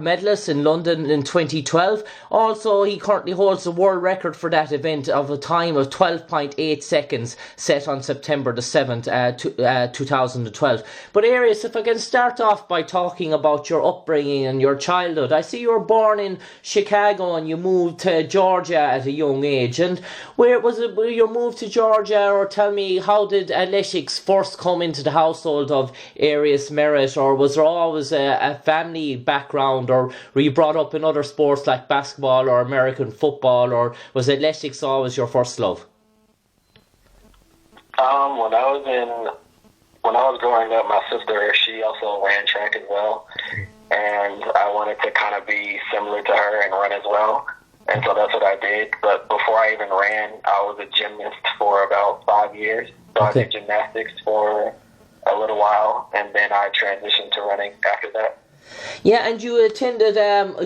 medalist in London in 2012. Also, he currently holds the world record for that event of a time of 12.8 seconds set on September the 7th, 2012. But Aries, if I can start off by talking about your upbringing and your childhood. I see you were born in Chicago and you moved to Georgia at a young age. And where was it, where you moved to Georgia, or tell me, how did athletics first come into the household of Aries Merritt, or was there always a family background, or were you brought up in other sports like basketball or American football, or was athletics always your first love? When I was growing up, my sister, she also ran track as well, and I wanted to kind of be similar to her and run as well, and so that's what I did. But before I even ran, I was a gymnast for about 5 years, so I did gymnastics for a little while, and then I transitioned to running after that. Yeah, and you attended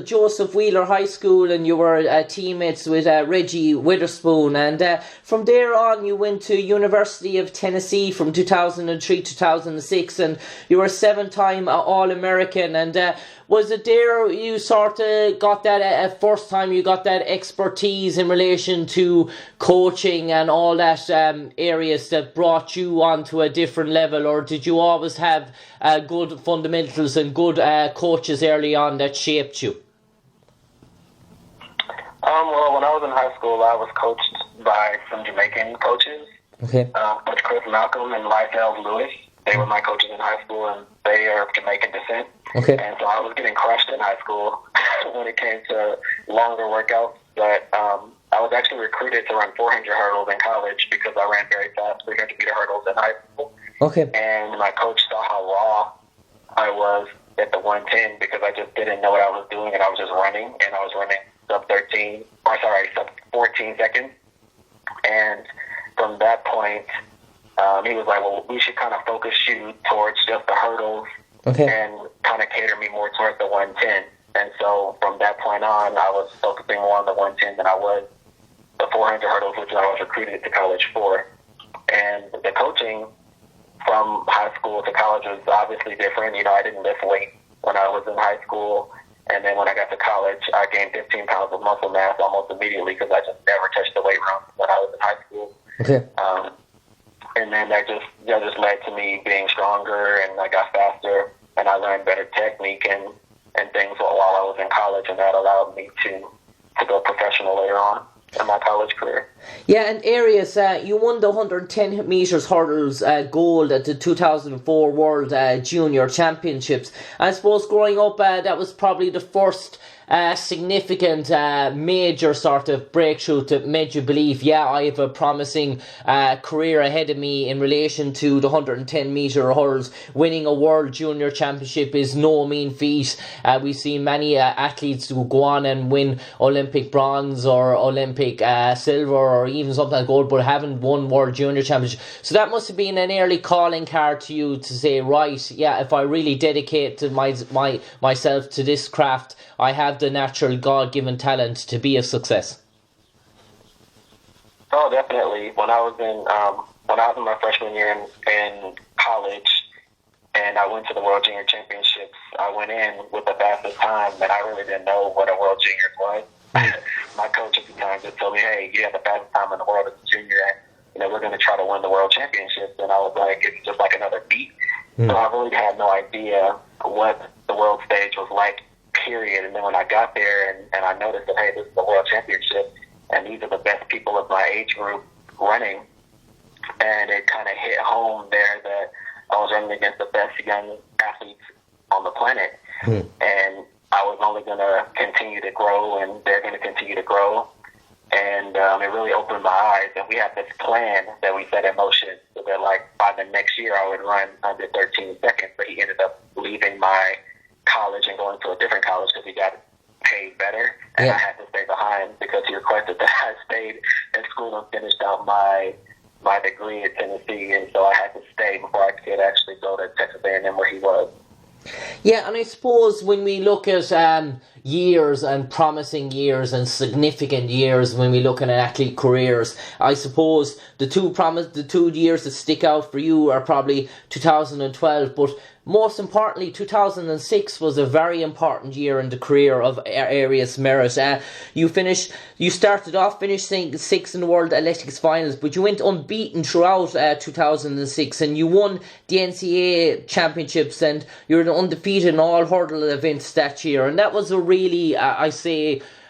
Joseph Wheeler High School, and you were teammates with Reggie Witherspoon, and from there on you went to University of Tennessee from 2003 to 2006, and you were a 7-time All-American. And was it there you sort of got that first time you got that expertise in relation to coaching and all that areas that brought you onto a different level, or did you always have good fundamentals and good coaches early on that shaped you? Well, when I was in high school, I was coached by some Jamaican coaches. Okay. Coach Chris Malcolm and Lysel Lewis. They were my coaches in high school, and they are of Jamaican descent. Okay. And so I was getting crushed in high school when it came to longer workouts. But I was actually recruited to run 400 hurdles in college because I ran very fast 300-meter hurdles in high school. Okay. And my coach saw how raw I was at the 110 because I just didn't know what I was doing, and I was just running, and I was running sub 14 seconds. And from that point, he was like, well, we should kind of focus you towards just the hurdles and kind of cater me more towards the 110. And so from that point on, I was focusing more on the 110 than I was the 400 hurdles, which I was recruited to college for. And the coaching from high school to college was obviously different. You know, I didn't lift weight when I was in high school. And then when I got to college, I gained 15 pounds of muscle mass almost immediately because I just never touched the weight room when I was in high school. Okay. And then that just led to me being stronger, and I got faster, and I learned better technique and things while I was in college, and that allowed me to go professional later on in my college career. Yeah, and Aries, you won the 110 metres hurdles gold at the 2004 World Junior Championships. I suppose growing up, that was probably the first significant major sort of breakthrough that made you believe, yeah, I have a promising career ahead of me in relation to the 110 metre hurdles. Winning a World Junior Championship is no mean feat. We've seen many athletes who go on and win Olympic bronze or Olympic silver or even sometimes gold, but haven't won World Junior Championship. So that must have been an early calling card to you to say, right, yeah, if I really dedicate to myself to this craft, I have the natural God-given talent to be a success. Oh, definitely. When I was in my freshman year in college, and I went to the World Junior Championships, I went in with the fastest time, and I really didn't know what a World Junior was. My coach at the time just told me, hey, you have the fastest time in the world as a junior, and we're going to try to win the World Championships. And I was like, it's just like another beat. So I really had no idea what the world stage was like, period. And then when I got there and I noticed that, hey, this is the World Championship, and these are the best people of my age group running, and it kind of hit home there that I was running against the best young athletes on the planet. And I was only going to continue to grow, and they're going to continue to grow. And it really opened my eyes. And we had this plan that we set in motion so that, like, by the next year I would run under 13 seconds. But he ended up leaving my college and going to a different college because he got paid better. And I had to stay behind because he requested that I stayed in school and finished out my degree at Tennessee. And so I had to stay before I could actually go to Texas A&M where he was. Yeah, and I suppose when we look at years and promising years and significant years, when we look at athlete careers, I suppose the two years that stick out for you are probably 2012, but most importantly, 2006 was a very important year in the career of Aries Merritt. You started off finishing sixth in the World Athletics Finals, but you went unbeaten throughout 2006, and you won the NCAA championships, and you were undefeated in all hurdle events that year. And that was a really,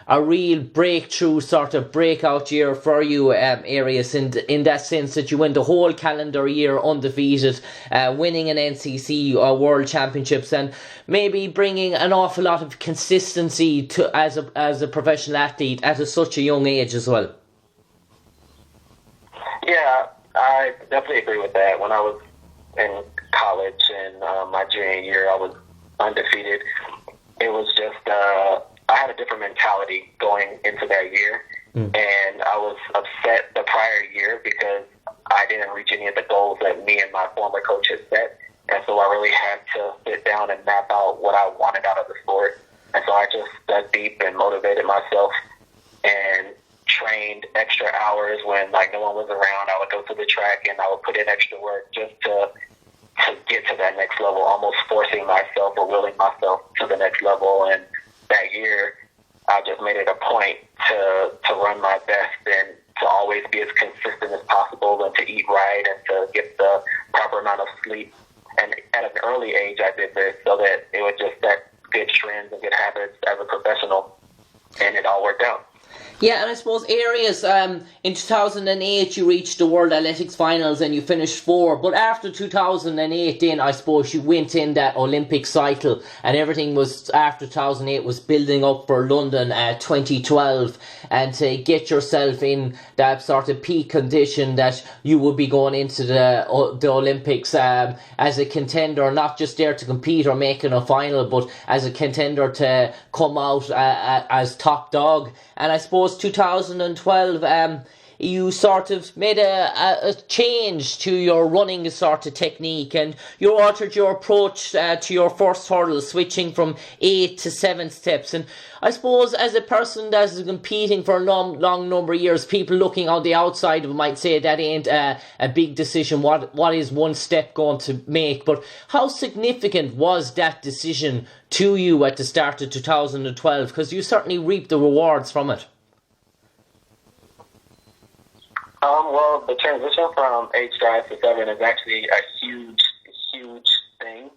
a real breakthrough, sort of breakout year for you, Aries, in that sense that you went the whole calendar year undefeated, winning an NCC World Championships, and maybe bringing an awful lot of consistency to as a professional athlete at such a young age as well. Yeah, I definitely agree with that. When I was in college and my junior year, I was undefeated. It was just I had a different mentality going into that year, and I was upset the prior year because I didn't reach any of the goals that me and my former coach had set, and so I really had to sit down and map out what I wanted out of the sport. And so I just dug deep and motivated myself and trained extra hours when no one was around. I would go to the track and I would put in extra work just to get to that next level, almost forcing myself or willing myself to the next level. And that year, I just made it a point to run my best and to always be as consistent as possible and to eat right and to get the proper amount of sleep. And at an early age, I did this so that it would just set good trends and good habits as a professional, and it all worked out. Yeah, and I suppose Aries, in 2008 you reached the World Athletics Finals and you finished 4, but after 2008 then I suppose you went in that Olympic cycle, and everything was, after 2008, was building up for London 2012, and to get yourself in that sort of peak condition that you would be going into the Olympics as a contender, not just there to compete or making a final, but as a contender to come out as top dog. And I suppose 2012, you sort of made a change to your running sort of technique, and you altered your approach to your first hurdle, switching from 8 to 7 steps. And I suppose as a person that is competing for a long number of years, people looking on the outside might say that ain't a big decision. What is one step going to make? But how significant was that decision to you at the start of 2012? Because you certainly reaped the rewards from it. Well, the transition from 8 strides to 7 is actually a huge thing,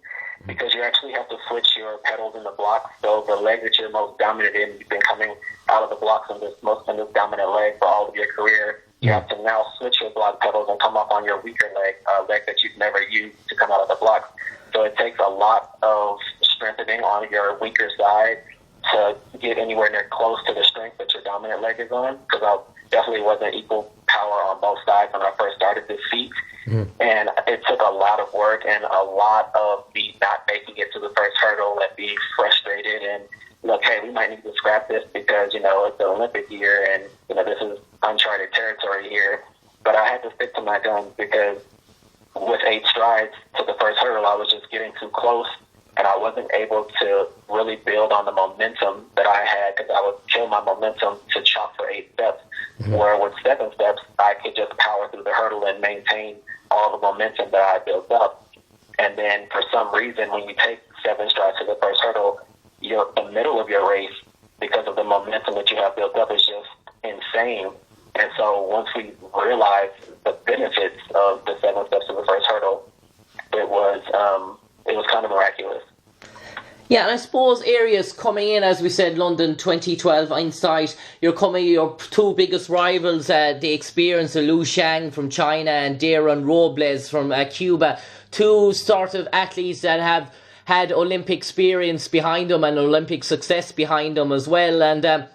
because you actually have to switch your pedals in the blocks. So the leg that you're most dominant in, you've been coming out of the blocks in this dominant leg for all of your career. You have to now switch your block pedals and come up on your weaker leg, leg that you've never used to come out of the blocks. So it takes a lot of strengthening on your weaker side to get anywhere near close to the strength that your dominant leg is on, because I definitely wasn't equal power on both sides when I first started this feat. And it took a lot of work and a lot of me not making it to the first hurdle and being frustrated and, look, hey, we might need to scrap this because, it's the Olympic year and, this is uncharted territory here. But I had to stick to my guns, because with 8 strides to the first hurdle, I was just getting too close, and I wasn't able to really build on the momentum that I had, because I would kill my momentum to chop for 8 steps. Where with 7 steps, I could just power through the hurdle and maintain all the momentum that I built up. And then for some reason, when you take 7 strides to the first hurdle, the middle of your race, because of the momentum that you have built up, is just insane. And so once we realized the benefits of the 7 steps to the first hurdle, it was kind of miraculous. Yeah, and I suppose Aries coming in, as we said, London 2012 hindsight, your 2 biggest rivals, the experience of Liu Shang from China and Darren Robles from Cuba, 2 sort of athletes that have had Olympic experience behind them and Olympic success behind them as well. And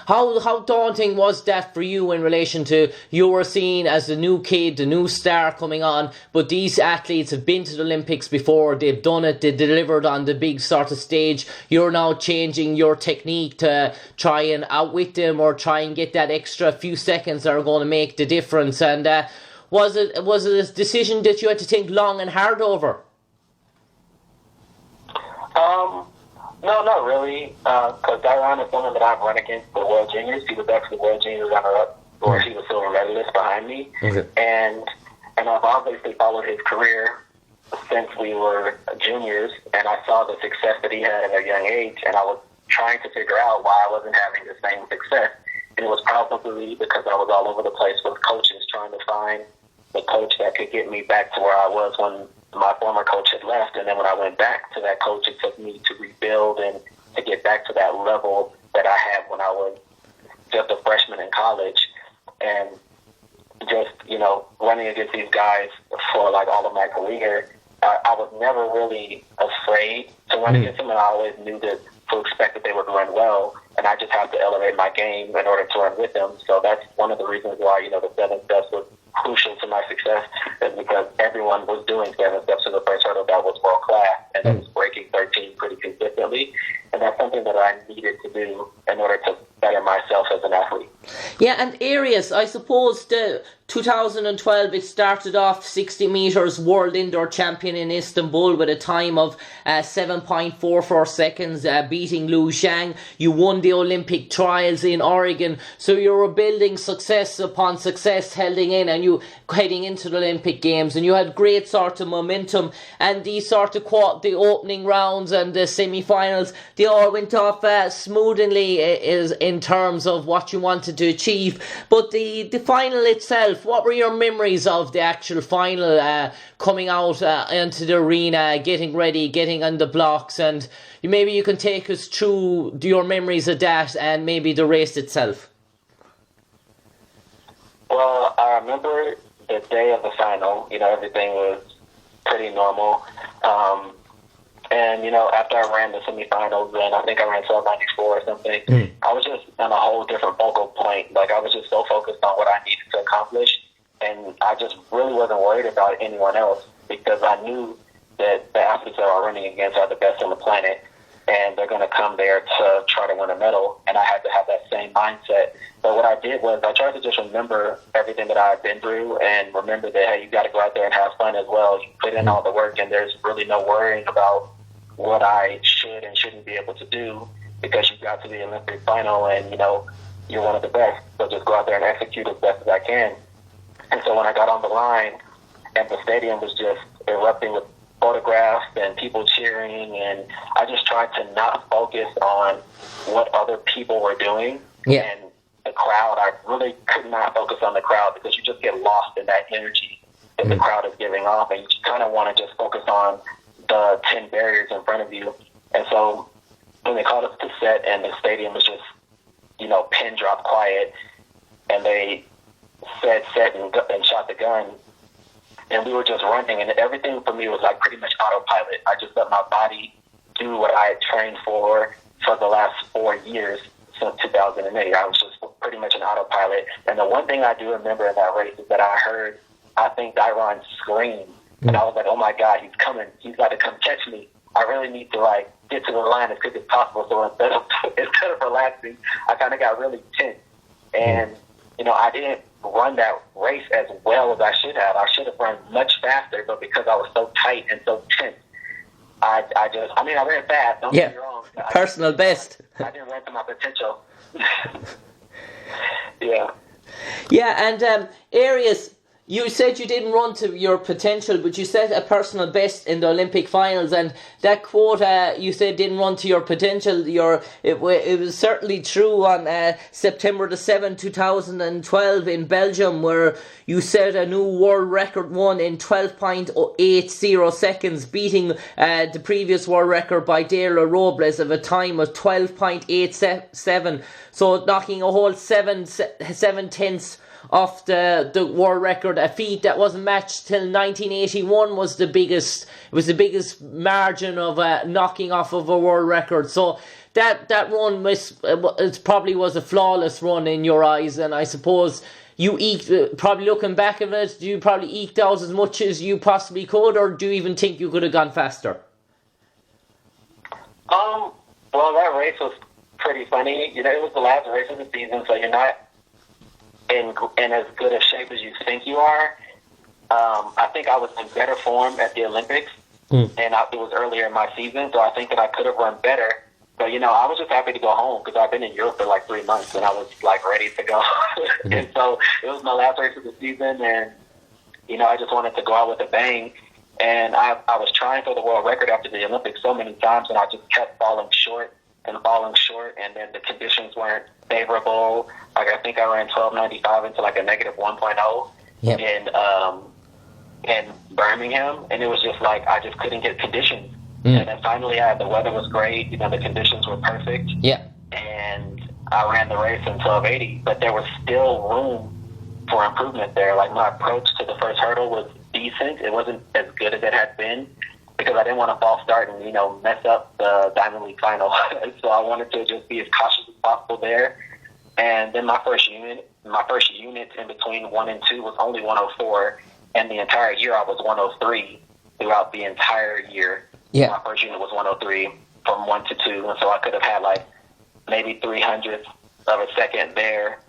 how daunting was that for you in relation to, you were seen as the new kid, the new star coming on, but these athletes have been to the Olympics before, they've done it, they delivered on the big sort of stage. You're now changing your technique to try and outwit them or try and get that extra few seconds that are going to make the difference. And was it a decision that you had to think long and hard over? No, not really, because Darren is someone that I've run against the World Juniors. He was actually World Juniors runner-up, or he was silver medalist behind me. And I've obviously followed his career since we were juniors, and I saw the success that he had at a young age, and I was trying to figure out why I wasn't having the same success. And it was probably because I was all over the place with coaches, trying to find the coach that could get me back to where I was when my former coach had left. And then when I went back to that coach, it took me to rebuild and to get back to that level that I had when I was just a freshman in college. And just, running against these guys for like all of my career, I was never really afraid to run against them, and I always knew to expect that they would run well, and I just have to elevate my game in order to run with them. So that's one of the reasons why, the 7 steps was crucial to my success, is because everyone was doing 7 steps to the first hurdle that was world class, and that was breaking 13 pretty consistently, and that's something that I needed to do in order to better myself as an athlete. Yeah, and Aries, I suppose the 2012 it started off 60 metres world indoor champion in Istanbul with a time of 7.44 seconds, beating Liu Zhang. You won the Olympic trials in Oregon, so you were building success upon success heading in, and you heading into the Olympic Games, and you had great sort of momentum, and these sort of the opening rounds and the semi-finals, they all went off smoothly in terms of what you wanted to achieve. But the final itself, what were your memories of the actual final, coming out into the arena, getting ready, getting on the blocks, and maybe you can take us through your memories of that and maybe the race itself? Well, I remember the day of the final, everything was pretty normal. And, after I ran the semifinals, and I think I ran 12.94 or something, I was just on a whole different focal point. Like, I was just so focused on what I needed to accomplish, and I just really wasn't worried about anyone else, because I knew that the athletes that I'm running against are the best on the planet, and they're going to come there to try to win a medal, and I had to have that same mindset. But what I did was I tried to just remember everything that I had been through, and remember that, hey, you got to go out there and have fun as well. You put in all the work, and there's really no worrying about what I should and shouldn't be able to do, because you got to the Olympic final and, you're one of the best. So just go out there and execute as best as I can. And so when I got on the line and the stadium was just erupting with photographs and people cheering, and I just tried to not focus on what other people were doing. Yeah. And the crowd, I really could not focus on the crowd, because you just get lost in that energy that the crowd is giving off, and you kind of want to just focus on the 10 barriers in front of you. And so when they called us to set and the stadium was just, pin drop quiet, and they said set and shot the gun, and we were just running, and everything for me was like pretty much autopilot. I just let my body do what I had trained for the last 4 years since 2008. I was just pretty much an autopilot. And the one thing I do remember in that race is that I think Dyron screamed. And I was like, oh my God, he's coming. He's got to come catch me. I really need to get to the line as quick as possible. So instead of relaxing, I kind of got really tense. And, I didn't run that race as well as I should have. I should have run much faster, but because I was so tight and so tense, I ran fast. Don't get me wrong. Personal best. I didn't run to my potential. Yeah. Yeah, and Aries, you said you didn't run to your potential, but you set a personal best in the Olympic finals, and that quote you said didn't run to your potential. It was certainly true on September the 7th, 2012 in Belgium, where you set a new world record one in 12.80 seconds, beating the previous world record by Dela Robles of a time of 12.87. So knocking a whole 7/10 off the world record, a feat that wasn't matched till 1981 was the biggest margin of knocking off of a world record. So that run probably was a flawless run in your eyes, and I suppose you probably looking back at it, you probably eked out as much as you possibly could, or do you even think you could have gone faster? Well, that race was pretty funny. It was the last race of the season, so you're not in as good a shape as you think you are. I think I was in better form at the Olympics, and it was earlier in my season, so I think that I could have run better. But, I was just happy to go home, because I've been in Europe for 3 months, and I was ready to go. And so it was my last race of the season, and I just wanted to go out with a bang. And I was trying for the world record after the Olympics so many times, and I just kept falling short. And then the conditions weren't favorable. Like, I think I ran 12:95 into like a negative 1.0 Yep. in Birmingham, and it was just like I just couldn't get conditions. Mm. And then finally, the weather was great. The conditions were perfect. Yeah. And I ran the race in 12:80, but there was still room for improvement there. Like, my approach to the first hurdle was decent. It wasn't as good as it had been, because I didn't want to false start and, mess up the Diamond League final. So I wanted to just be as cautious as possible there. And then my first unit in between 1 and 2 was only 104, and the entire year I was 103 throughout the entire year. Yeah. My first unit was 103 from 1 to 2, and so I could have had like maybe 300th of a second there.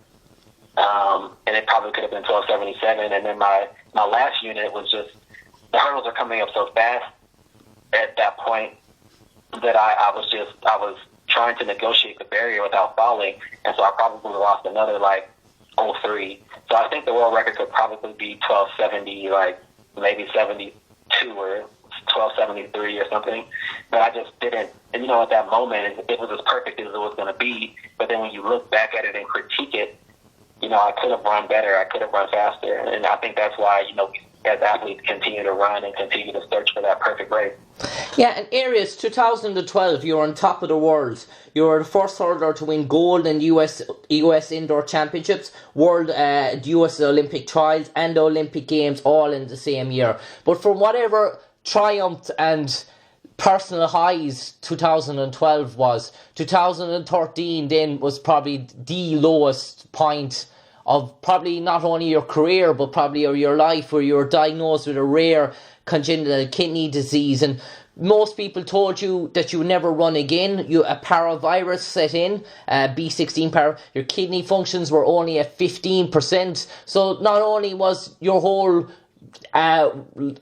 And it probably could have been 12:77. And then my last unit was just, the hurdles are coming up so fast at that point that I was trying to negotiate the barrier without falling, and so I probably lost another like 03. So I think the world record could probably be 12:70, like maybe 72 or 12:73 or something. But I just didn't. And at that moment, it was as perfect as it was going to be. But then when you look back at it and critique it, I could have run better. I could have run faster. And I think that's why, as athletes continue to run and continue to search for that perfect race. Yeah, and Aries, 2012, you were on top of the world. You were the first hurdler to win gold in US Indoor Championships, US Olympic Trials, and the Olympic Games all in the same year. But for whatever triumph and personal highs 2012 was, 2013 then was probably the lowest point of probably not only your career but probably of your life, where you were diagnosed with a rare congenital kidney disease, and most people told you that you would never run again. A paravirus set in, B16 your kidney functions were only at 15%. So not only was your whole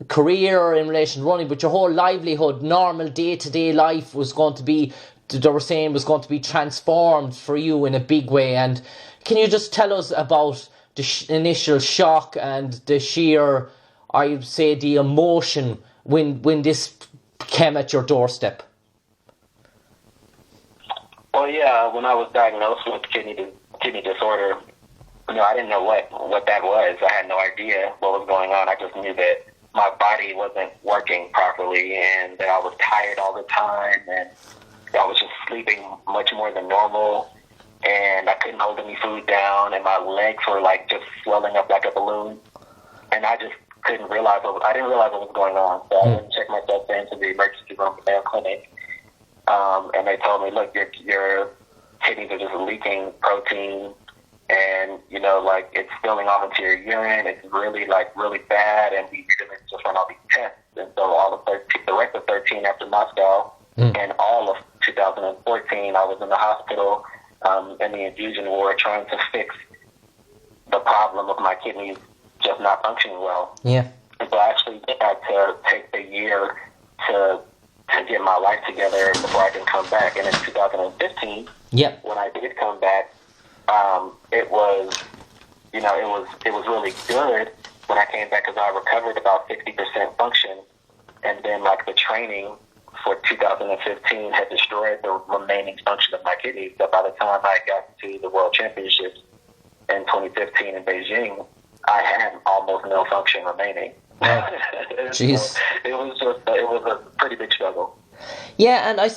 career in relation to running, but your whole livelihood, normal day-to-day life was going to be, they were saying, was going to be transformed for you in a big way. And can you just tell us about the initial shock and the sheer, I would say, the emotion when this came at your doorstep? Well, yeah, when I was diagnosed with kidney disorder, I didn't know what that was. I had no idea what was going on. I just knew that my body wasn't working properly and that I was tired all the time, and I was just sleeping much more than normal, and I couldn't hold any food down, and my legs were like just swelling up like a balloon, and I just didn't realize what was going on. So I went and checked myself into the emergency room at their clinic, and they told me, look, your kidneys are just leaking protein, and it's spilling off into your urine. It's really bad, and we really just run all these tests. And so the rest of 13 after Moscow and all of 2014, I was in the hospital in the infusion ward trying to fix the problem of my kidneys just not functioning well. Yeah. And so I actually had to take the year to get my life together before I can come back. And in 2015, when I did come back, it was really good when I came back, because I recovered about 60% function, and then the training for 2015 had destroyed the remaining function of my kidneys. So by the time I got to the World Championships in 2015 in Beijing, I had almost no function remaining. Wow. Jeez. So it was a pretty big struggle. Yeah, and a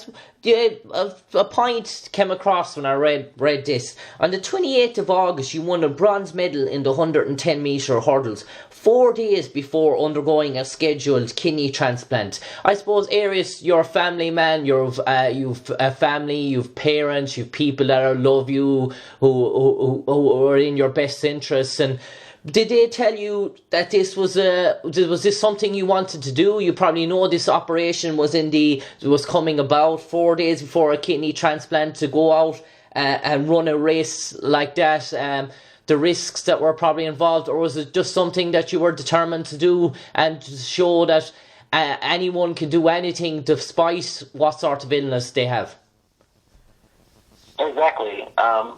point came across when I read this. On the 28th of August, you won a bronze medal in the 110 metre hurdles, 4 days before undergoing a scheduled kidney transplant. I suppose, Aries, you're a family man. You've a family, you've parents, you've people that love you, who are in your best interests. And did they tell you that this was this something you wanted to do? You probably know this operation was coming about 4 days before a kidney transplant, to go out and run a race like that. The risks that were probably involved, or was it just something that you were determined to do and to show that anyone can do anything despite what sort of illness they have? Exactly. I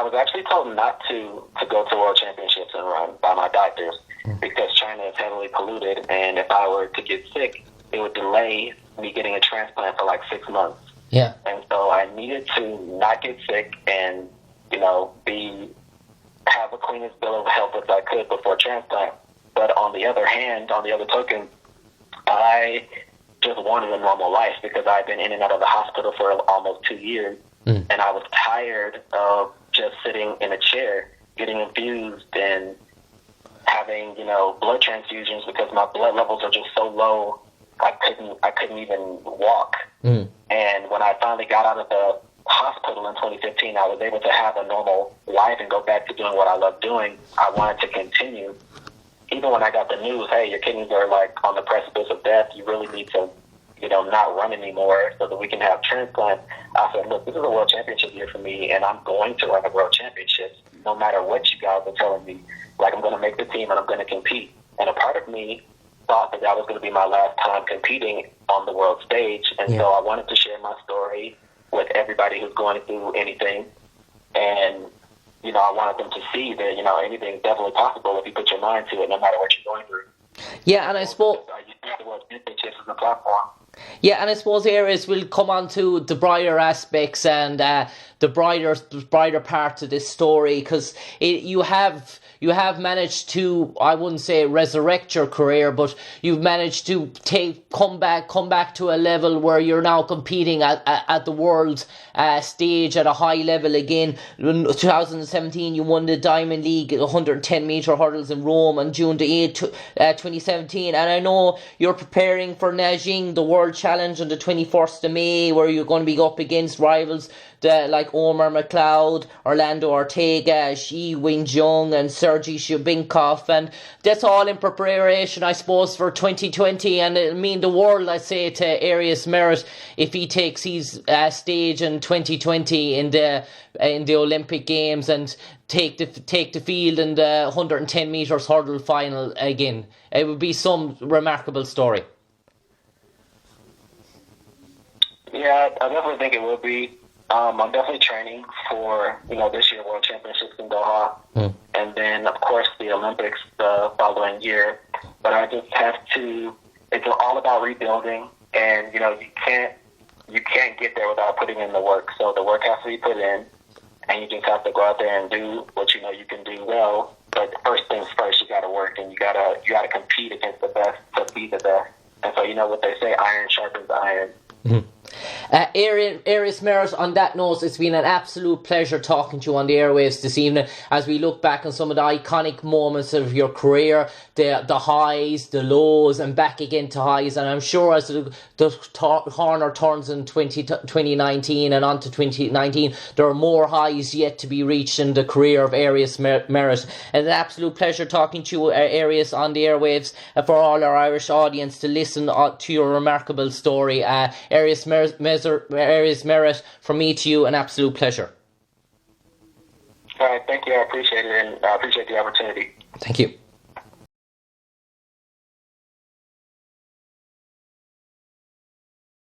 was actually told not to go to World Championships and run by my doctors. because China is heavily polluted, and if I were to get sick, it would delay me getting a transplant for like 6 months. Yeah. And so I needed to not get sick and, have the cleanest bill of health as I could before transplant. But on the other hand, on the other token, I just wanted a normal life because I'd been in and out of the hospital for almost 2 years. And I was tired of just sitting in a chair, getting infused and having, blood transfusions because my blood levels are just so low. I couldn't even walk. And when I finally got out of the hospital in 2015, I was able to have a normal life and go back to doing what I love doing. I wanted to continue. Even when I got the news, hey, your kidneys are like on the precipice of death, you really need to, not run anymore so that we can have transplants. I said, look, this is a world championship year for me, and I'm going to run a world championship no matter what you guys are telling me. Like, I'm going to make the team and I'm going to compete. And a part of me thought that was going to be my last time competing on the world stage. And so I wanted to share my story with everybody who's going through anything. And, I wanted them to see that, anything's definitely possible if you put your mind to it, no matter what you're going through. Yeah, and I suppose the world championships as a platform. Yeah, and I suppose Aries will come on to the brighter aspects and the brighter parts of this story, because you have managed to, I wouldn't say resurrect your career, but you've managed to come back to a level where you're now competing at the world stage at a high level again. In 2017, you won the Diamond League 110 meter hurdles in Rome on June the 8th, 2017, and I know you're preparing for Nanjing, the World Challenge, on the 21st of May, where you're going to be up against rivals like Omar McLeod, Orlando Ortega, Shi Wing-jung and Sergei Shubinkov, and that's all in preparation, I suppose, for 2020. And it mean the world, I say, to Aries Merritt if he takes his stage in 2020 in the Olympic Games and take the field in the 110 meters hurdle final again. It would be some remarkable story. Yeah, I definitely think it will be. I'm definitely training for, this year World Championships in Doha, and then, of course, the Olympics the following year. But I just have to, it's all about rebuilding, and, you can't get there without putting in the work. So the work has to be put in, and you just have to go out there and do what you can do well. But first things first, you got to work, and you gotta compete against the best to be the best. And so, what they say, iron sharpens iron. Aries Merritt, on that note, it's been an absolute pleasure talking to you on the airwaves this evening as we look back on some of the iconic moments of your career, the highs, the lows, and back again to highs. And I'm sure as the corner turns in 2019 and on to 2019, there are more highs yet to be reached in the career of Aries Merritt. And an absolute pleasure talking to you, Aries, on the airwaves for all our Irish audience to listen to your remarkable story. Aries Merritt, from me to you, an absolute pleasure. All right, thank you. I appreciate it, and I appreciate the opportunity. Thank you.